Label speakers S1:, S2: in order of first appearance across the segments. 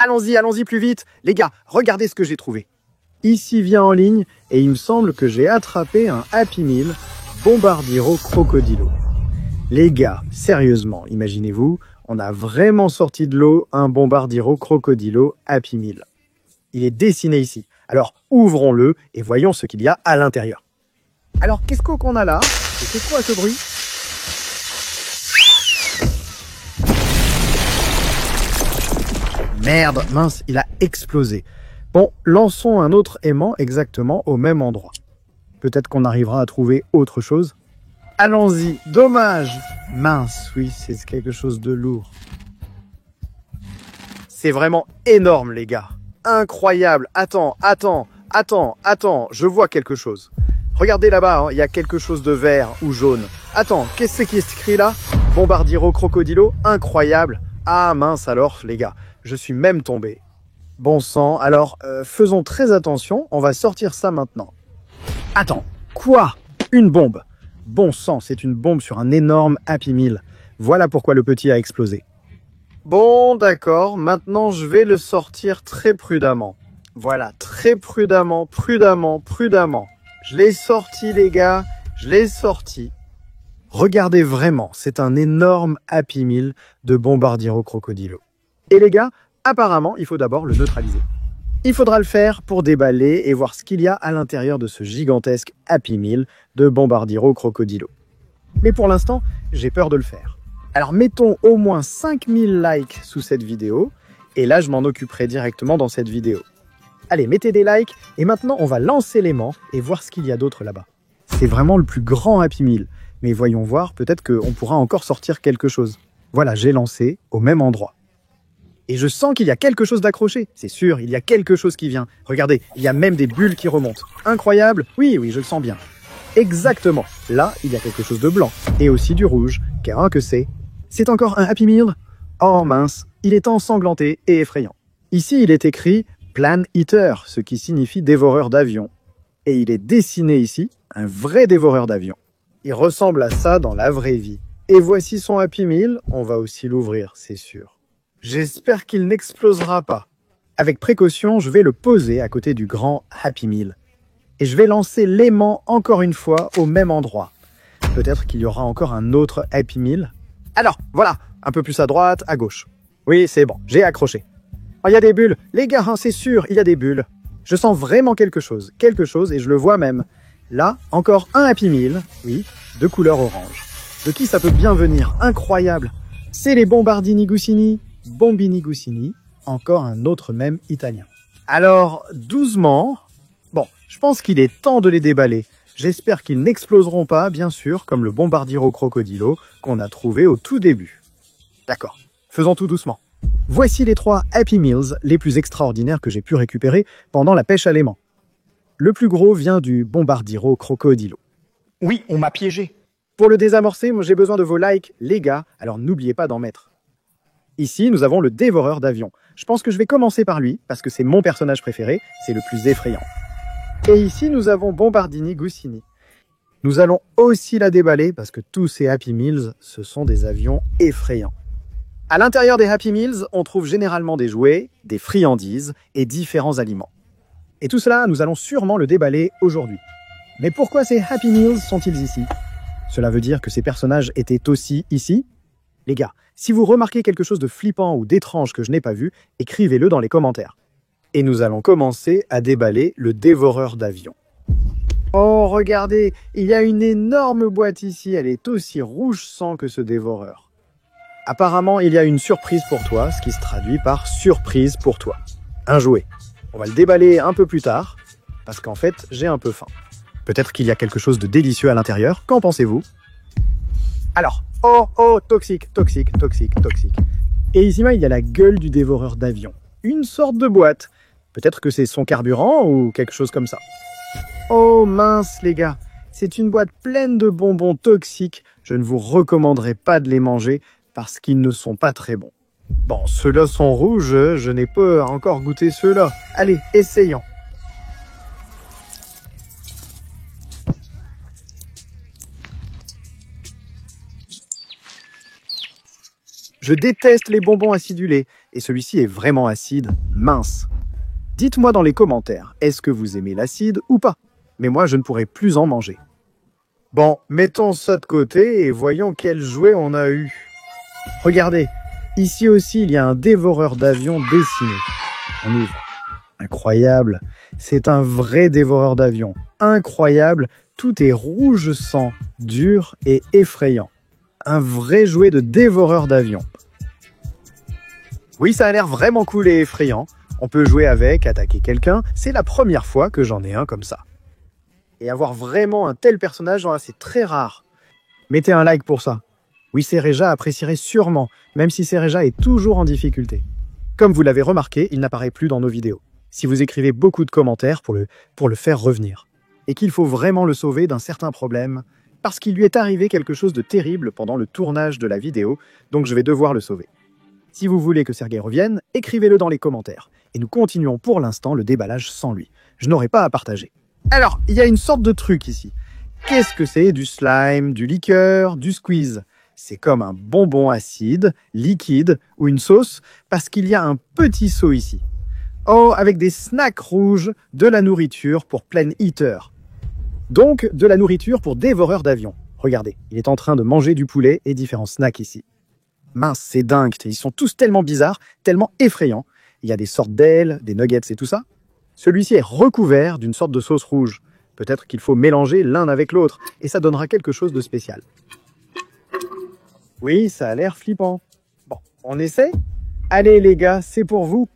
S1: Allons-y, allons-y plus vite. Les gars, regardez ce que j'ai trouvé. Ici vient en ligne et il me semble que j'ai attrapé un Happy Meal Bombardiro Crocodilo. Les gars, sérieusement, imaginez-vous, on a vraiment sorti de l'eau un Bombardiro Crocodilo Happy Meal. Il est dessiné ici. Alors ouvrons-le et voyons ce qu'il y a à l'intérieur. Alors qu'est-ce qu'on a là? Et c'est quoi ce bruit? Merde, mince, il a explosé. Bon, lançons un autre aimant exactement au même endroit. Peut-être qu'on arrivera à trouver autre chose. Allons-y, dommage. Mince, oui, c'est quelque chose de lourd. C'est vraiment énorme, les gars. Incroyable. Attends, je vois quelque chose. Regardez là-bas, il y a quelque chose de vert ou jaune. Attends, qu'est-ce qui est écrit là? Bombardiro Crocodilo, incroyable. Ah mince alors, les gars, je suis même tombé. Bon sang, alors faisons très attention, on va sortir ça maintenant. Attends, quoi? Une bombe? Bon sang, c'est une bombe sur un énorme Happy Meal. Voilà pourquoi le petit a explosé. Bon, d'accord, maintenant je vais le sortir très prudemment. Voilà, très prudemment. Je l'ai sorti, les gars, je l'ai sorti. Regardez vraiment, c'est un énorme Happy Meal de Bombardiro Crocodilo. Et les gars, apparemment, il faut d'abord le neutraliser. Il faudra le faire pour déballer et voir ce qu'il y a à l'intérieur de ce gigantesque Happy Meal de Bombardiro Crocodilo. Mais pour l'instant, j'ai peur de le faire. Alors mettons au moins 5000 likes sous cette vidéo, et là je m'en occuperai directement dans cette vidéo. Allez, mettez des likes, et maintenant on va lancer l'aimant et voir ce qu'il y a d'autre là-bas. C'est vraiment le plus grand Happy Meal, mais voyons voir, peut-être qu'on pourra encore sortir quelque chose. Voilà, j'ai lancé au même endroit. Et je sens qu'il y a quelque chose d'accroché. C'est sûr, il y a quelque chose qui vient. Regardez, il y a même des bulles qui remontent. Incroyable. Oui, je le sens bien. Exactement. Là, il y a quelque chose de blanc. Et aussi du rouge. Car que c'est? C'est encore un Happy Meal? Oh mince, il est ensanglanté et effrayant. Ici, il est écrit Plan Eater, ce qui signifie dévoreur d'avion. Et il est dessiné ici, un vrai dévoreur d'avion. Il ressemble à ça dans la vraie vie. Et voici son Happy Meal. On va aussi l'ouvrir, c'est sûr. J'espère qu'il n'explosera pas. Avec précaution, je vais le poser à côté du grand Happy Meal. Et je vais lancer l'aimant encore une fois au même endroit. Peut-être qu'il y aura encore un autre Happy Meal. Alors, voilà, un peu plus à droite, à gauche. Oui, c'est bon, j'ai accroché. Oh, il y a des bulles. Les gars, c'est sûr, il y a des bulles. Je sens vraiment quelque chose, et je le vois même. Là, encore un Happy Meal, oui, de couleur orange. De qui ça peut bien venir? Incroyable. C'est les Bombardini Gusini. Bombini Gusini, encore un autre même italien. Alors, doucement, bon, je pense qu'il est temps de les déballer. J'espère qu'ils n'exploseront pas, bien sûr, comme le Bombardiro Crocodilo qu'on a trouvé au tout début. D'accord, faisons tout doucement. Voici les 3 Happy Meals les plus extraordinaires que j'ai pu récupérer pendant la pêche à l'aimant. Le plus gros vient du Bombardiro Crocodilo.
S2: Oui, on m'a piégé.
S1: Pour le désamorcer, j'ai besoin de vos likes, les gars, alors n'oubliez pas d'en mettre. Ici, nous avons le dévoreur d'avions. Je pense que je vais commencer par lui, parce que c'est mon personnage préféré, c'est le plus effrayant. Et ici, nous avons Bombardini Gusini. Nous allons aussi la déballer, parce que tous ces Happy Meals, ce sont des avions effrayants. À l'intérieur des Happy Meals, on trouve généralement des jouets, des friandises et différents aliments. Et tout cela, nous allons sûrement le déballer aujourd'hui. Mais pourquoi ces Happy Meals sont-ils ici? Cela veut dire que ces personnages étaient aussi ici? Les gars, si vous remarquez quelque chose de flippant ou d'étrange que je n'ai pas vu, écrivez-le dans les commentaires. Et nous allons commencer à déballer le dévoreur d'avions. Oh, regardez, il y a une énorme boîte ici, elle est aussi rouge sang que ce dévoreur. Apparemment, il y a une surprise pour toi, ce qui se traduit par surprise pour toi. Un jouet. On va le déballer un peu plus tard, parce qu'en fait, j'ai un peu faim. Peut-être qu'il y a quelque chose de délicieux à l'intérieur, qu'en pensez-vous? Alors, oh, toxique. Et ici, il y a la gueule du dévoreur d'avions. Une sorte de boîte. Peut-être que c'est son carburant ou quelque chose comme ça. Oh mince, les gars. C'est une boîte pleine de bonbons toxiques. Je ne vous recommanderais pas de les manger parce qu'ils ne sont pas très bons. Bon, ceux-là sont rouges, je n'ai pas encore goûté ceux-là. Allez, essayons. Je déteste les bonbons acidulés Et celui-ci est vraiment acide, mince. Dites-moi dans les commentaires, est-ce que vous aimez l'acide ou pas? Mais moi, je ne pourrai plus en manger. Bon, mettons ça de côté et voyons quel jouet on a eu. Regardez, ici aussi, il y a un dévoreur d'avions dessiné. On ouvre. Incroyable, c'est un vrai dévoreur d'avions. Incroyable, tout est rouge sang, dur et effrayant. Un vrai jouet de dévoreur d'avions. Oui, ça a l'air vraiment cool et effrayant. On peut jouer avec, attaquer quelqu'un. C'est la première fois que j'en ai un comme ça. Et avoir vraiment un tel personnage, c'est très rare. Mettez un like pour ça. Oui, Sereja apprécierait sûrement, même si Sereja est toujours en difficulté. Comme vous l'avez remarqué, il n'apparaît plus dans nos vidéos. Si vous écrivez beaucoup de commentaires pour le faire revenir. Et qu'il faut vraiment le sauver d'un certain problème, parce qu'il lui est arrivé quelque chose de terrible pendant le tournage de la vidéo, donc je vais devoir le sauver. Si vous voulez que Sergei revienne, écrivez-le dans les commentaires. Et nous continuons pour l'instant le déballage sans lui. Je n'aurai pas à partager. Alors, il y a une sorte de truc ici. Qu'est-ce que c'est? Du slime, du liqueur, du squeeze? C'est comme un bonbon acide, liquide ou une sauce, parce qu'il y a un petit seau ici. Oh, avec des snacks rouges, de la nourriture pour plein eater. Donc, de la nourriture pour dévoreur d'avions. Regardez, il est en train de manger du poulet et différents snacks ici. Mince, c'est dingue, ils sont tous tellement bizarres, tellement effrayants. Il y a des sortes d'ailes, des nuggets et tout ça. Celui-ci est recouvert d'une sorte de sauce rouge. Peut-être qu'il faut mélanger l'un avec l'autre, et ça donnera quelque chose de spécial. Oui, ça a l'air flippant. Bon, on essaie? Allez les gars, c'est pour vous.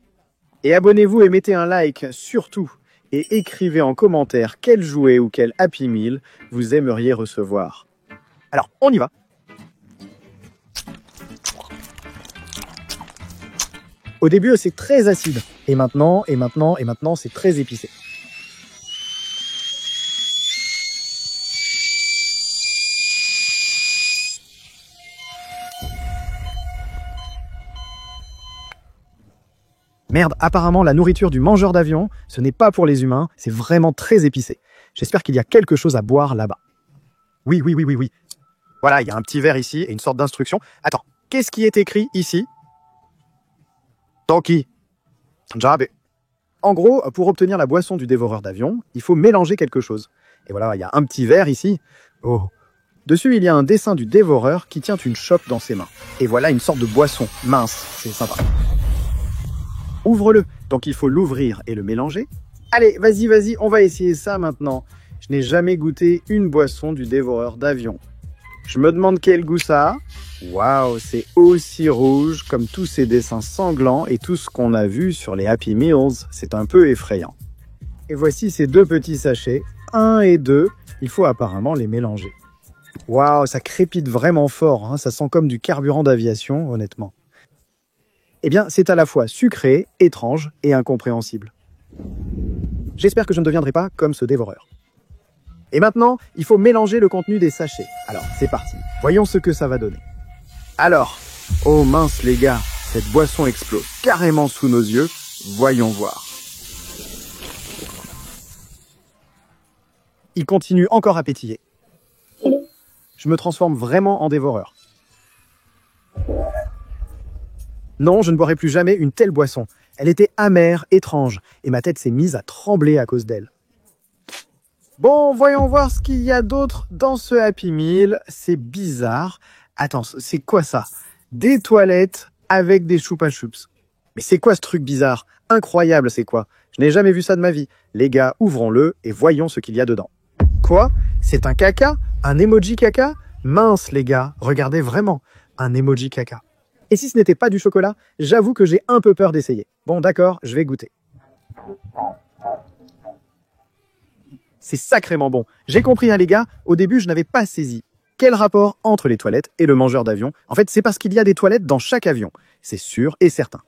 S1: Et abonnez-vous et mettez un like, surtout. Et écrivez en commentaire quel jouet ou quel Happy Meal vous aimeriez recevoir. Alors, on y va. Au début, c'est très acide. Et maintenant, c'est très épicé. Merde, apparemment, la nourriture du mangeur d'avion, ce n'est pas pour les humains, c'est vraiment très épicé. J'espère qu'il y a quelque chose à boire là-bas. Oui. Voilà, il y a un petit verre ici et une sorte d'instruction. Attends, qu'est-ce qui est écrit ici? Toki. Jabe. En gros, pour obtenir la boisson du dévoreur d'avion, il faut mélanger quelque chose. Et voilà, il y a un petit verre ici. Oh. Dessus, il y a un dessin du dévoreur qui tient une chope dans ses mains. Et voilà une sorte de boisson mince, c'est sympa. Ouvre-le. Donc il faut l'ouvrir et le mélanger. Allez, vas-y, on va essayer ça maintenant. Je n'ai jamais goûté une boisson du dévoreur d'avion. Je me demande quel goût ça a. Waouh, c'est aussi rouge comme tous ces dessins sanglants et tout ce qu'on a vu sur les Happy Meals. C'est un peu effrayant. Et voici ces deux petits sachets, 1 et 2. Il faut apparemment les mélanger. Waouh, ça crépite vraiment fort, hein. Ça sent comme du carburant d'aviation, honnêtement. Eh bien, c'est à la fois sucré, étrange et incompréhensible. J'espère que je ne deviendrai pas comme ce dévoreur. Et maintenant, il faut mélanger le contenu des sachets. Alors, c'est parti. Voyons ce que ça va donner. Alors, oh mince les gars, cette boisson explose carrément sous nos yeux. Voyons voir. Il continue encore à pétiller. Je me transforme vraiment en dévoreur. Non, je ne boirai plus jamais une telle boisson. Elle était amère, étrange, et ma tête s'est mise à trembler à cause d'elle. Bon, voyons voir ce qu'il y a d'autre dans ce Happy Meal. C'est bizarre. Attends, c'est quoi ça? Des toilettes avec des choupa choups. Mais c'est quoi ce truc bizarre? Incroyable, c'est quoi? Je n'ai jamais vu ça de ma vie. Les gars, ouvrons-le et voyons ce qu'il y a dedans. Quoi? C'est un caca? Un emoji caca? Mince, les gars, regardez vraiment. Un emoji caca. Et si ce n'était pas du chocolat, j'avoue que j'ai un peu peur d'essayer. Bon, d'accord, je vais goûter. C'est sacrément bon. J'ai compris, hein, les gars, au début, je n'avais pas saisi. Quel rapport entre les toilettes et le mangeur d'avion? En fait, c'est parce qu'il y a des toilettes dans chaque avion. C'est sûr et certain.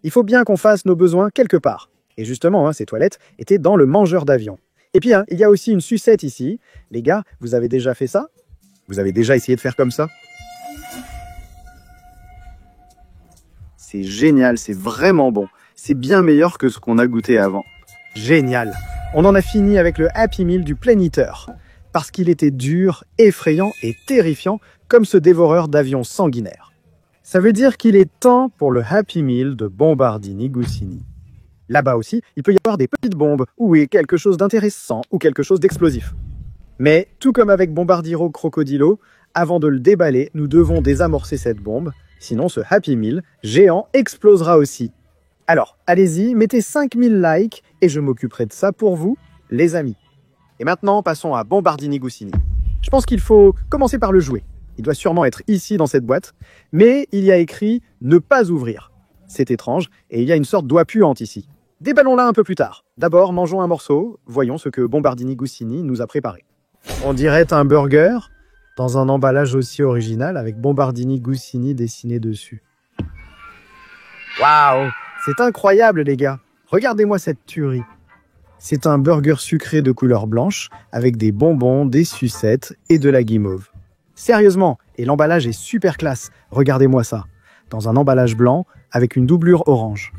S1: Il faut bien qu'on fasse nos besoins quelque part. Et justement, hein, ces toilettes étaient dans le mangeur d'avion. Et puis, hein, il y a aussi une sucette ici. Les gars, vous avez déjà fait ça? Vous avez déjà essayé de faire comme ça? C'est génial, c'est vraiment bon. C'est bien meilleur que ce qu'on a goûté avant. Génial. On en a fini avec le Happy Meal du Plain Eater. Parce qu'il était dur, effrayant et terrifiant comme ce dévoreur d'avions sanguinaire. Ça veut dire qu'il est temps pour le Happy Meal de Bombardini Goussini. Là-bas aussi, il peut y avoir des petites bombes, ou quelque chose d'intéressant, ou quelque chose d'explosif. Mais, tout comme avec Bombardiro Crocodilo, avant de le déballer, nous devons désamorcer cette bombe, sinon ce Happy Meal géant explosera aussi. Alors, allez-y, mettez 5000 likes, et je m'occuperai de ça pour vous, les amis. Et maintenant, passons à Bombardini Goussini. Je pense qu'il faut commencer par le jouet. Il doit sûrement être ici dans cette boîte, mais il y a écrit « Ne pas ouvrir ». C'est étrange, et il y a une sorte d'oie puante ici. Déballons-la un peu plus tard. D'abord, mangeons un morceau, voyons ce que Bombardini Goussini nous a préparé. On dirait un burger, dans un emballage aussi original, avec Bombardini Goussini dessiné dessus. Waouh! C'est incroyable, les gars! Regardez-moi cette tuerie. C'est un burger sucré de couleur blanche, avec des bonbons, des sucettes et de la guimauve. Sérieusement, et l'emballage est super classe, regardez-moi ça. Dans un emballage blanc, avec une doublure orange.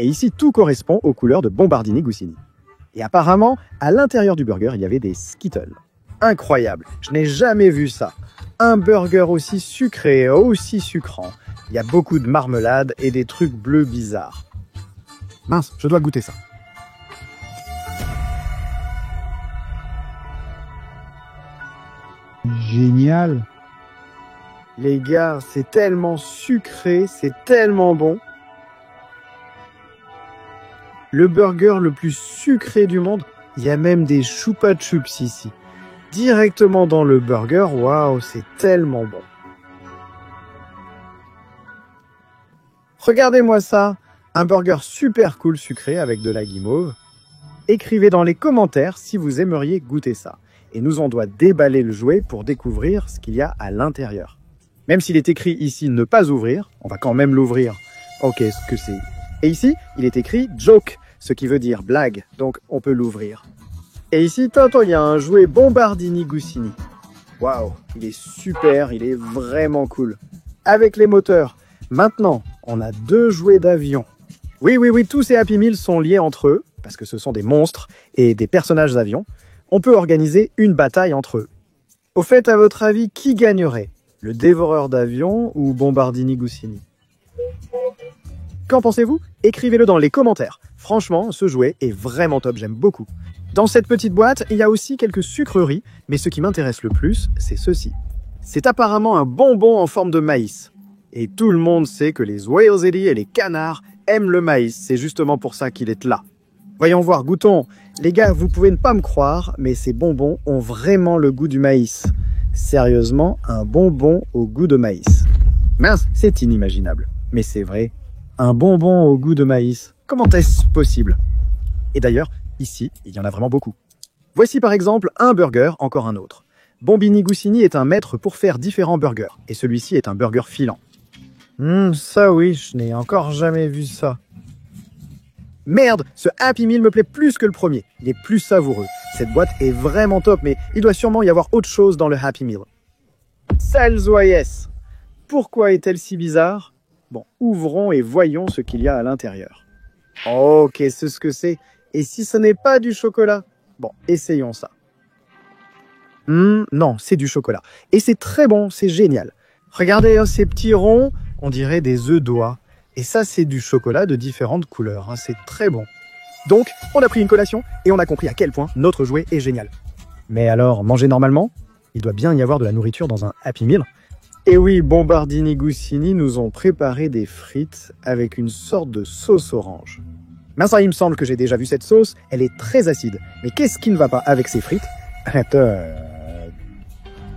S1: Et ici, tout correspond aux couleurs de Bombardini Goussini. Et apparemment, à l'intérieur du burger, il y avait des Skittles. Incroyable, je n'ai jamais vu ça. Un burger aussi sucré, aussi sucrant. Il y a beaucoup de marmelade et des trucs bleus bizarres. Mince, je dois goûter ça.
S2: Génial.
S1: Les gars, c'est tellement sucré, c'est tellement bon. Le burger le plus sucré du monde, il y a même des Chupa Chups ici. Directement dans le burger, waouh, c'est tellement bon. Regardez-moi ça, un burger super cool sucré avec de la guimauve. Écrivez dans les commentaires si vous aimeriez goûter ça. Et nous on doit déballer le jouet pour découvrir ce qu'il y a à l'intérieur. Même s'il est écrit ici « Ne pas ouvrir », on va quand même l'ouvrir. Ok, ce que c'est. Et ici, il est écrit « Joke », ce qui veut dire blague, donc on peut l'ouvrir. Et ici, il y a un jouet Bombardini Goussini. Waouh, il est super, il est vraiment cool. Avec les moteurs. Maintenant, on a 2 jouets d'avion. Oui, tous ces Happy Meals sont liés entre eux, parce que ce sont des monstres et des personnages d'avion. On peut organiser une bataille entre eux. Au fait, à votre avis, qui gagnerait? Le dévoreur d'avion ou Bombardini Goussini? Qu'en pensez-vous? Écrivez-le dans les commentaires. Franchement, ce jouet est vraiment top, j'aime beaucoup. Dans cette petite boîte, il y a aussi quelques sucreries, mais ce qui m'intéresse le plus, c'est ceci. C'est apparemment un bonbon en forme de maïs. Et tout le monde sait que les oiseaux et les canards aiment le maïs, c'est justement pour ça qu'il est là. Voyons voir, goûtons. Les gars, vous pouvez ne pas me croire, mais ces bonbons ont vraiment le goût du maïs. Sérieusement, un bonbon au goût de maïs. Mince, c'est inimaginable. Mais c'est vrai. Un bonbon au goût de maïs. Comment est-ce possible? Et d'ailleurs, ici, il y en a vraiment beaucoup. Voici par exemple un burger, encore un autre. Bombini Goussini est un maître pour faire différents burgers. Et celui-ci est un burger filant. Ça oui, je n'ai encore jamais vu ça. Merde, ce Happy Meal me plaît plus que le premier. Il est plus savoureux. Cette boîte est vraiment top, mais il doit sûrement y avoir autre chose dans le Happy Meal. Sales OIS. Pourquoi est-elle si bizarre? Bon, ouvrons et voyons ce qu'il y a à l'intérieur. Oh, qu'est-ce que c'est? Et si ce n'est pas du chocolat? Bon, essayons ça. Non, c'est du chocolat. Et c'est très bon, c'est génial. Regardez ces petits ronds, on dirait des œufs d'oie. Et ça, c'est du chocolat de différentes couleurs. C'est très bon. Donc, on a pris une collation et on a compris à quel point notre jouet est génial. Mais alors, manger normalement? Il doit bien y avoir de la nourriture dans un Happy Meal. Et oui, Bombardini Goussini nous ont préparé des frites avec une sorte de sauce orange. Mais ça, il me semble que j'ai déjà vu cette sauce. Elle est très acide. Mais qu'est-ce qui ne va pas avec ces frites?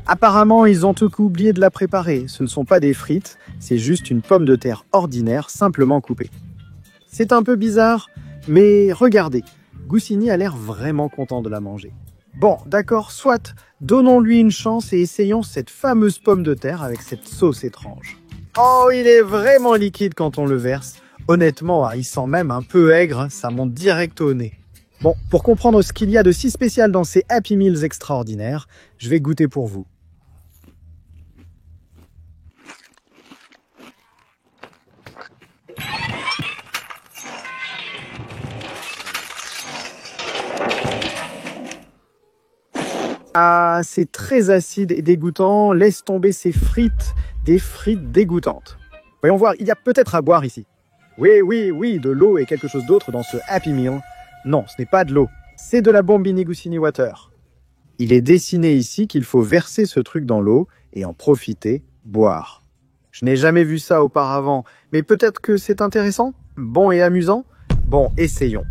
S1: Apparemment, ils ont tout oublié de la préparer. Ce ne sont pas des frites, c'est juste une pomme de terre ordinaire simplement coupée. C'est un peu bizarre, mais regardez, Goussini a l'air vraiment content de la manger. Bon, d'accord, soit, donnons-lui une chance et essayons cette fameuse pomme de terre avec cette sauce étrange. Oh, il est vraiment liquide quand on le verse. Honnêtement, il sent même un peu aigre, ça monte direct au nez. Bon, pour comprendre ce qu'il y a de si spécial dans ces Happy Meals extraordinaires, je vais goûter pour vous. Ah, c'est très acide et dégoûtant. Laisse tomber ces frites, des frites dégoûtantes. Voyons voir, il y a peut-être à boire ici. Oui, oui, oui, de l'eau et quelque chose d'autre dans ce Happy Meal. Non, ce n'est pas de l'eau, c'est de la Bombini Gusini Water. Il est dessiné ici qu'il faut verser ce truc dans l'eau et en profiter, boire. Je n'ai jamais vu ça auparavant, mais peut-être que c'est intéressant, bon et amusant. Bon, essayons.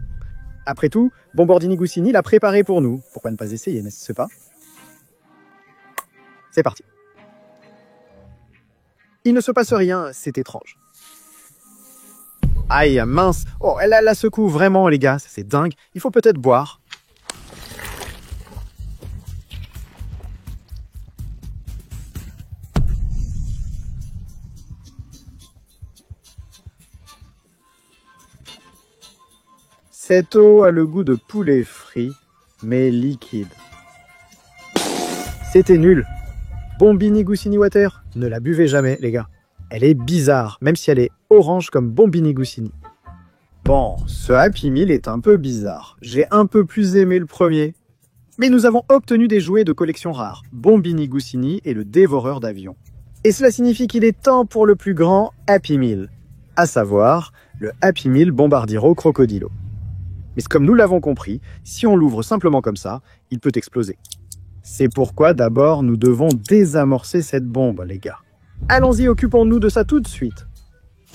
S1: Après tout, Bombardini Gusini l'a préparé pour nous. Pourquoi ne pas essayer, n'est-ce pas? C'est parti. Il ne se passe rien, c'est étrange. Aïe, mince. Oh, elle la secoue vraiment, les gars. C'est dingue. Il faut peut-être boire. Cette eau a le goût de poulet frit, mais liquide. C'était nul. Bombini Gusini Water, ne la buvez jamais, les gars. Elle est bizarre, même si elle est orange comme Bombini Gusini. Bon, ce Happy Meal est un peu bizarre. J'ai un peu plus aimé le premier. Mais nous avons obtenu des jouets de collection rares, Bombini Gusini et le dévoreur d'avions. Et cela signifie qu'il est temps pour le plus grand Happy Meal, à savoir le Happy Meal Bombardiro Crocodilo. Mais comme nous l'avons compris, si on l'ouvre simplement comme ça, il peut exploser. C'est pourquoi d'abord nous devons désamorcer cette bombe, les gars. Allons-y, occupons-nous de ça tout de suite.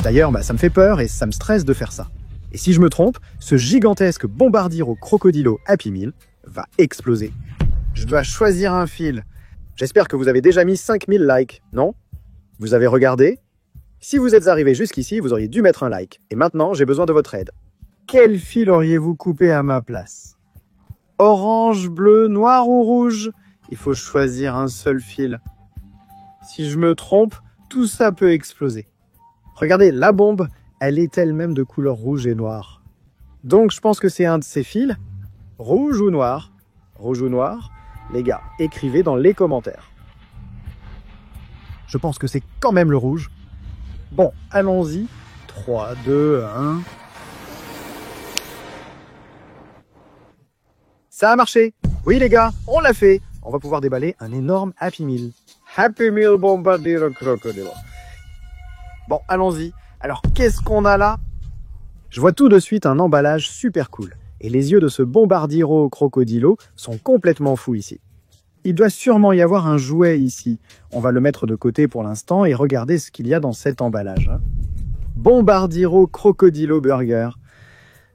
S1: D'ailleurs, ça me fait peur et ça me stresse de faire ça. Et si je me trompe, ce gigantesque Bombardiro Crocodilo Happy Meal va exploser. Je dois choisir un fil. J'espère que vous avez déjà mis 5000 likes, non? Vous avez regardé? Si vous êtes arrivé jusqu'ici, vous auriez dû mettre un like. Et maintenant, j'ai besoin de votre aide. Quel fil auriez-vous coupé à ma place? Orange, bleu, noir ou rouge? Il faut choisir un seul fil. Si je me trompe, tout ça peut exploser. Regardez, la bombe, elle est elle-même de couleur rouge et noire. Donc je pense que c'est un de ces fils. Rouge ou noir? Rouge ou noir? Les gars, écrivez dans les commentaires. Je pense que c'est quand même le rouge. Bon, allons-y. 3, 2, 1... Ça a marché. Oui les gars, on l'a fait. On va pouvoir déballer un énorme Happy Meal. Happy Meal Bombardiro Crocodilo. Bon, allons-y. Alors, qu'est-ce qu'on a là? Je vois tout de suite un emballage super cool. Et les yeux de ce Bombardiro Crocodilo sont complètement fous ici. Il doit sûrement y avoir un jouet ici. On va le mettre de côté pour l'instant et regarder ce qu'il y a dans cet emballage. Bombardiro Crocodilo Burger.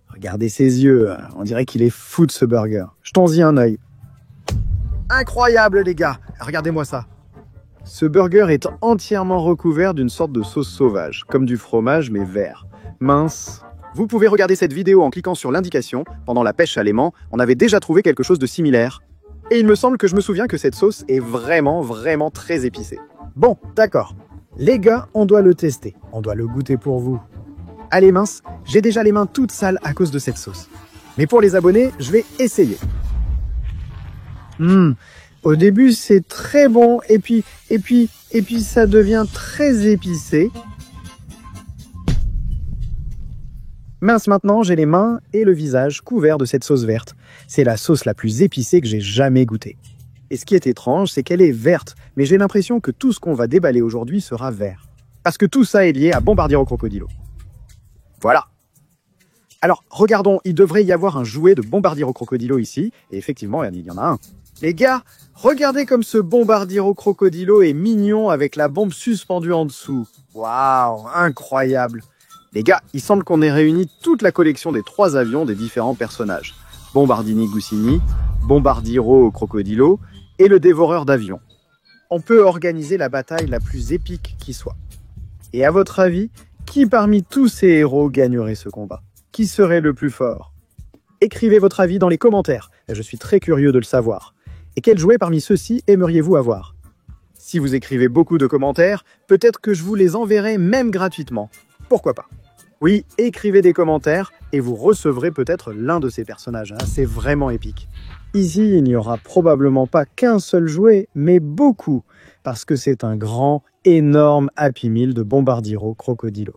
S1: Regardez ses yeux, on dirait qu'il est fou de ce burger. Jetons-y un œil. Incroyable les gars, regardez-moi ça. Ce burger est entièrement recouvert d'une sorte de sauce sauvage, comme du fromage mais vert. Mince. Vous pouvez regarder cette vidéo en cliquant sur l'indication. Pendant la pêche à l'aimant, on avait déjà trouvé quelque chose de similaire. Et il me semble que je me souviens que cette sauce est vraiment très épicée. Bon, d'accord. Les gars, on doit le tester. On doit le goûter pour vous. Allez mince, j'ai déjà les mains toutes sales à cause de cette sauce. Mais pour les abonnés, je vais essayer. Au début, c'est très bon, et puis ça devient très épicé. Mince, maintenant, j'ai les mains et le visage couverts de cette sauce verte. C'est la sauce la plus épicée que j'ai jamais goûtée. Et ce qui est étrange, c'est qu'elle est verte, mais j'ai l'impression que tout ce qu'on va déballer aujourd'hui sera vert. Parce que tout ça est lié à Bombardiro Crocodilo. Voilà. Alors, regardons, il devrait y avoir un jouet de Bombardiro Crocodilo ici, et effectivement, il y en a un. Les gars, regardez comme ce Bombardiro Crocodilo est mignon avec la bombe suspendue en dessous. Waouh, incroyable. Les gars, il semble qu'on ait réuni toute la collection des 3 avions des différents personnages. Bombardini Gusini, Bombardiro Crocodilo et le dévoreur d'avions. On peut organiser la bataille la plus épique qui soit. Et à votre avis, qui parmi tous ces héros gagnerait ce combat? Qui serait le plus fort? Écrivez votre avis dans les commentaires, je suis très curieux de le savoir. Et quel jouet parmi ceux-ci aimeriez-vous avoir? Si vous écrivez beaucoup de commentaires, peut-être que je vous les enverrai même gratuitement. Pourquoi pas? Oui, écrivez des commentaires et vous recevrez peut-être l'un de ces personnages. C'est vraiment épique. Ici, il n'y aura probablement pas qu'un seul jouet, mais beaucoup, parce que c'est un grand, énorme Happy Meal de Bombardiro Crocodilo.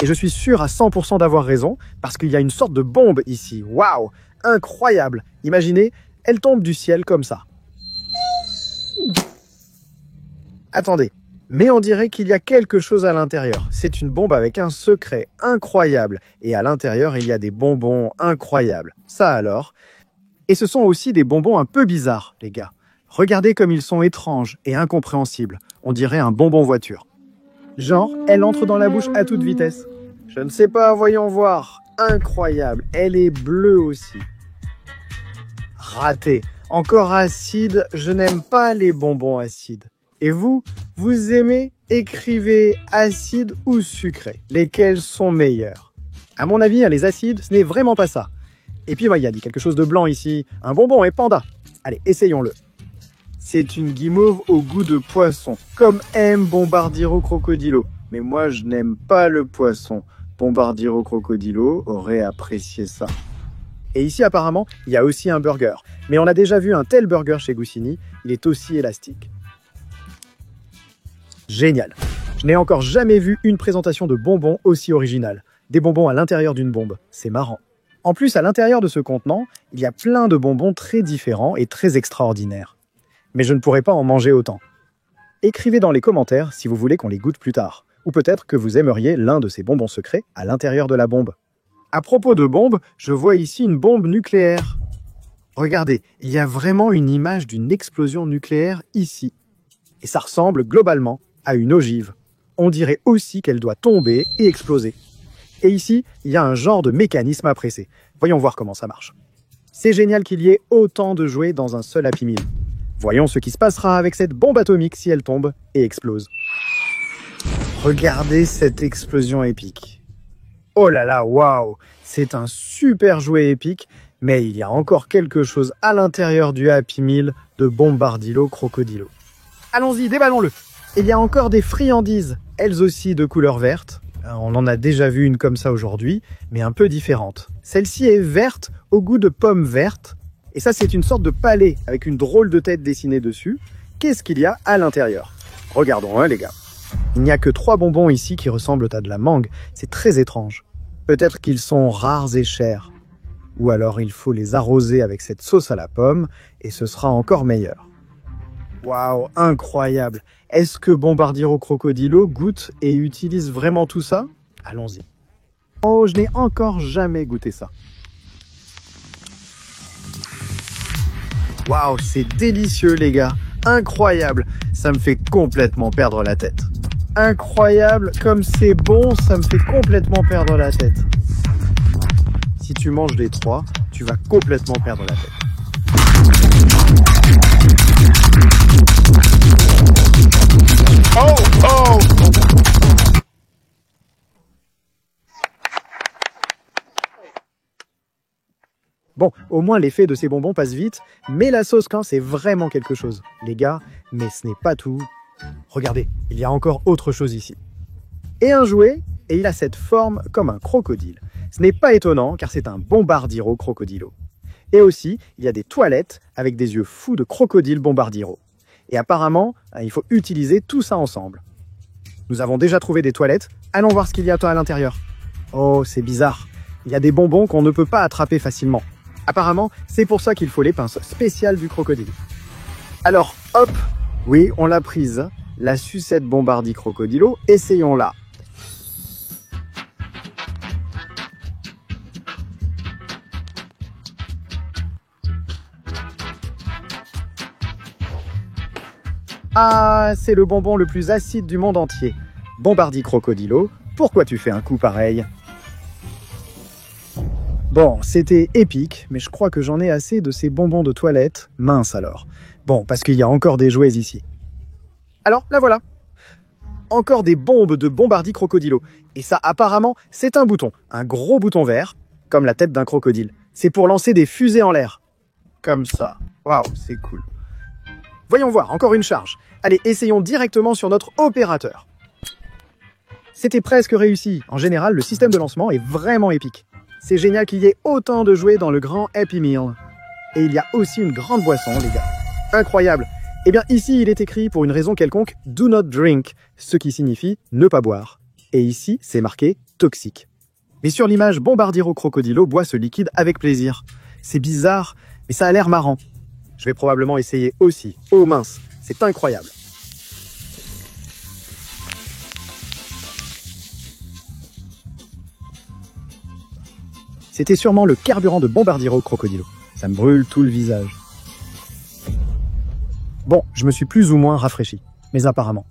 S1: Et je suis sûr à 100% d'avoir raison, parce qu'il y a une sorte de bombe ici. Waouh, incroyable. Imaginez, elle tombe du ciel comme ça. Attendez, Mais on dirait qu'il y a quelque chose à l'intérieur. C'est une bombe avec un secret incroyable. Et à l'intérieur, il y a des bonbons incroyables. Ça alors. Et ce sont aussi des bonbons un peu bizarres, les gars. Regardez comme ils sont étranges et incompréhensibles. On dirait un bonbon voiture. Genre, elle entre dans la bouche à toute vitesse. Je ne sais pas, voyons voir. Incroyable. Elle est bleue aussi. Raté. Encore acide. Je n'aime pas les bonbons acides. Et vous, vous aimez? Écrivez acide ou sucré. Lesquels sont meilleurs? À mon avis, les acides, ce n'est vraiment pas ça. Et puis, il y a quelque chose de blanc ici. Un bonbon et panda. Allez, essayons-le. C'est une guimauve au goût de poisson, comme aime Bombardiro Crocodilo. Mais moi, je n'aime pas le poisson. Bombardiro Crocodilo aurait apprécié ça. Et ici, apparemment, il y a aussi un burger. Mais on a déjà vu un tel burger chez Goussini. Il est aussi élastique. Génial. Je n'ai encore jamais vu une présentation de bonbons aussi originale. Des bonbons à l'intérieur d'une bombe. C'est marrant. En plus, à l'intérieur de ce contenant, il y a plein de bonbons très différents et très extraordinaires. Mais je ne pourrais pas en manger autant. Écrivez dans les commentaires si vous voulez qu'on les goûte plus tard. Ou peut-être que vous aimeriez l'un de ces bonbons secrets à l'intérieur de la bombe. À propos de bombes, je vois ici une bombe nucléaire. Regardez, il y a vraiment une image d'une explosion nucléaire ici. Et ça ressemble globalement à une ogive. On dirait aussi qu'elle doit tomber et exploser. Et ici, il y a un genre de mécanisme à presser. Voyons voir comment ça marche. C'est génial qu'il y ait autant de jouets dans un seul Happy Meal. Voyons ce qui se passera avec cette bombe atomique si elle tombe et explose. Regardez cette explosion épique. Oh là là, waouh! C'est un super jouet épique, mais il y a encore quelque chose à l'intérieur du Happy Meal de Bombardilo Crocodilo. Allons-y, déballons-le! Il y a encore des friandises, elles aussi de couleur verte. On en a déjà vu une comme ça aujourd'hui, mais un peu différente. Celle-ci est verte, au goût de pomme verte. Et ça, c'est une sorte de palais avec une drôle de tête dessinée dessus. Qu'est-ce qu'il y a à l'intérieur? Regardons, les gars. Il n'y a que 3 bonbons ici qui ressemblent à de la mangue. C'est très étrange. Peut-être qu'ils sont rares et chers. Ou alors il faut les arroser avec cette sauce à la pomme et ce sera encore meilleur. Waouh, incroyable! Est-ce que Bombardiro Crocodilo goûte et utilise vraiment tout ça? Allons-y. Oh, je n'ai encore jamais goûté ça. Waouh, c'est délicieux les gars. Incroyable. Ça me fait complètement perdre la tête. Incroyable, comme c'est bon, ça me fait complètement perdre la tête. Si tu manges les 3, tu vas complètement perdre la tête. Oh, oh! Bon, au moins l'effet de ces bonbons passe vite, mais la sauce quand c'est vraiment quelque chose. Les gars, mais ce n'est pas tout. Regardez, il y a encore autre chose ici. Et un jouet, et il a cette forme comme un crocodile. Ce n'est pas étonnant, car c'est un Bombardiro Crocodilo. Et aussi, il y a des toilettes avec des yeux fous de crocodile Bombardiro. Et apparemment, il faut utiliser tout ça ensemble. Nous avons déjà trouvé des toilettes, allons voir ce qu'il y a à l'intérieur. Oh, c'est bizarre. Il y a des bonbons qu'on ne peut pas attraper facilement. Apparemment, c'est pour ça qu'il faut les pinces spéciales du crocodile. Alors, hop, oui, on l'a prise, la sucette Bombardi Crocodilo, essayons-la. Ah, c'est le bonbon le plus acide du monde entier. Bombardi Crocodilo, pourquoi tu fais un coup pareil? Bon, c'était épique, mais je crois que j'en ai assez de ces bonbons de toilette. Mince alors. Bon, parce qu'il y a encore des jouets ici. Alors, la voilà. Encore des bombes de Bombardi Crocodilo. Et ça, apparemment, c'est un bouton. Un gros bouton vert, comme la tête d'un crocodile. C'est pour lancer des fusées en l'air. Comme ça. Waouh, c'est cool. Voyons voir, encore une charge. Allez, essayons directement sur notre opérateur. C'était presque réussi. En général, le système de lancement est vraiment épique. C'est génial qu'il y ait autant de jouets dans le grand Happy Meal. Et il y a aussi une grande boisson, les gars. Incroyable. Eh bien, ici, il est écrit pour une raison quelconque « Do not drink », ce qui signifie « ne pas boire ». Et ici, c'est marqué « toxique ». Mais sur l'image, Bombardiro Crocodilo boit ce liquide avec plaisir. C'est bizarre, mais ça a l'air marrant. Je vais probablement essayer aussi. Oh mince, c'est incroyable. C'était sûrement le carburant de Bombardiro Crocodilo. Ça me brûle tout le visage. Bon, je me suis plus ou moins rafraîchi, mais apparemment.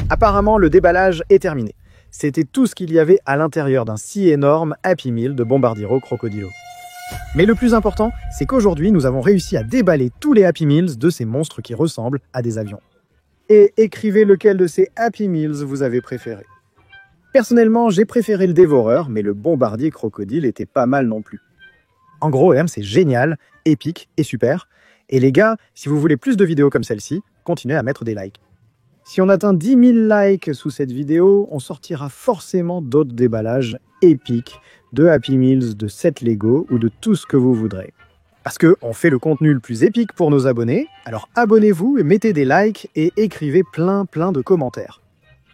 S1: Apparemment, le déballage est terminé. C'était tout ce qu'il y avait à l'intérieur d'un si énorme Happy Meal de Bombardiro Crocodilo. Mais le plus important, c'est qu'aujourd'hui, nous avons réussi à déballer tous les Happy Meals de ces monstres qui ressemblent à des avions. Et écrivez lequel de ces Happy Meals vous avez préféré. Personnellement, j'ai préféré le dévoreur, mais le bombardier crocodile était pas mal non plus. En gros, c'est génial, épique et super. Et les gars, si vous voulez plus de vidéos comme celle-ci, continuez à mettre des likes. Si on atteint 10 000 likes sous cette vidéo, on sortira forcément d'autres déballages épiques de Happy Meals, de sets Lego ou de tout ce que vous voudrez. Parce qu'on fait le contenu le plus épique pour nos abonnés, alors abonnez-vous et mettez des likes et écrivez plein de commentaires.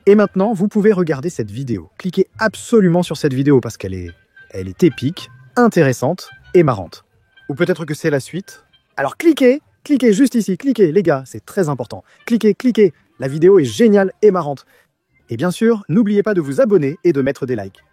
S1: Et maintenant, vous pouvez regarder cette vidéo. Cliquez absolument sur cette vidéo parce qu'elle est épique, intéressante et marrante. Ou peut-être que c'est la suite. Alors cliquez juste ici, cliquez les gars, c'est très important. Cliquez, la vidéo est géniale et marrante. Et bien sûr, n'oubliez pas de vous abonner et de mettre des likes.